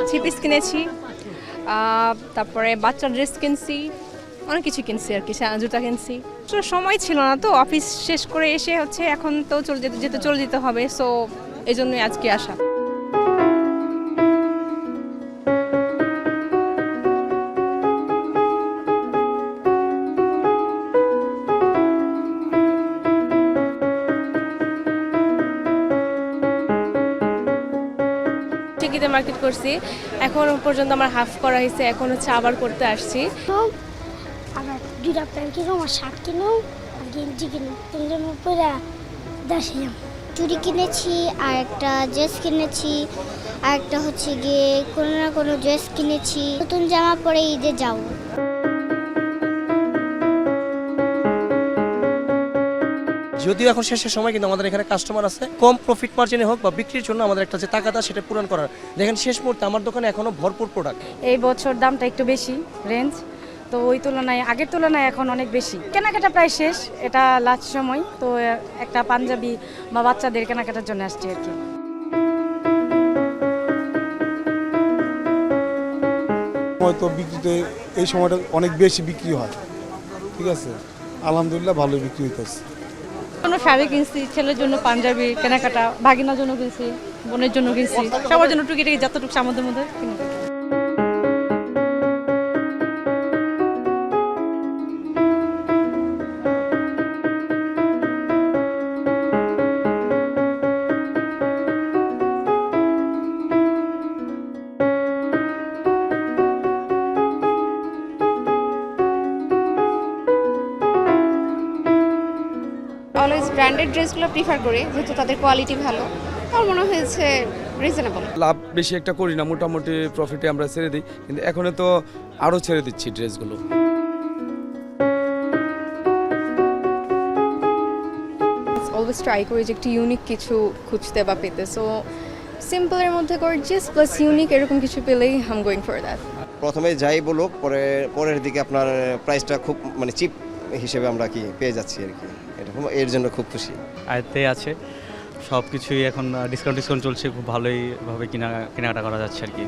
Three piece কিনেছি, তারপরে বাচ্চার ড্রেস কিনছি, অনেক কিছু কিনছি আর কি, জুতা কিনছি। আসলে সময় ছিল না তো, অফিস শেষ করে এসে হচ্ছে এখন তো চলে যেতে হবে, সো এই জন্যই আজকে আসা। টিকিতে মার্কেট করছি, এখন পর্যন্ত আমার হাফ করা হয়েছে, এখন হচ্ছে আবার করতে আসছি। আবার দুইটা প্যান্ট কিনো, আমার শার্ট কিনো, আর গেঞ্জি কিনো, তিনজন উপরে দাসিলাম। চুড়ি কিনেছি, আর একটা ড্রেস কিনেছি, আর একটা হচ্ছে গিয়ে কোনো না কোনো ড্রেস কিনেছি। নতুন জামা পরে ঈদে যাও। যদিও এখন শেষের সময়, কিন্তু আমাদের এখানে কাস্টমার আছে, কম প্রফিট মার্জিনে হোক বা বিক্রির জন্য আমাদের একটা যে টাকাটা সেটা পূরণ করার। দেখেন শেষ মুহূর্তে আমার দোকানে এখনো ভরপুর প্রোডাক্ট। এই বছর দামটা একটু বেশি রেঞ্জ, তো ওই তুলনায় আগের তুলনায় এখন অনেক বেশি। কেনাকাটা প্রায় শেষ, এটা লাস্ট সময়, তো একটা পাঞ্জাবি বা বাচ্চাদের কেনাকাটার জন্য আসছি আর কি। হয়তো বিক্রিতে এই সময়টা অনেক বেশি বিক্রি হয়, ঠিক আছে, আলহামদুলিল্লাহ ভালোই বিক্রি হইতেছে। কোনো শাড়ি কিনছি, ছেলের জন্য পাঞ্জাবি কেনাকাটা, ভাগিনার জন্য কিনছি, বোনের জন্য কিনছি, সবার জন্য টুকিটাকি যতটুকু সামর্থ্যের মধ্যে কিনে থাকি। অলওয়েজ ব্র্যান্ডেড ড্রেসগুলো প্রিফার করি, যেহেতু তাদের কোয়ালিটি ভালো। আমার মনে হয়েছে রিজনেবল। লাভ বেশি একটা করি না, মোটামুটি প্রফিটে আমরা ছেড়ে দিই, কিন্তু এখন তো আরও ছেড়ে দিচ্ছি ড্রেসগুলো। অলওয়েজ ট্রাই করি যে একটু ইউনিক কিছু খুঁজতে বা পেতে, সো সিম্পলের মধ্যে গর্জিয়াস প্লাস ইউনিক এরকম কিছু পেলেই I am going for that. প্রথমে যাই বলুক, পরের দিকে আপনার প্রাইসটা খুব মানে চিপ হিসেবে আমরা কি পেয়ে যাচ্ছি আর কি, এর জন্য খুব খুশি। আয়ত্তে আছে সব কিছুই, এখন ডিসকাউন্ট চলছে, খুব ভালোইভাবে কেনাকাটা করা যাচ্ছে আর কি।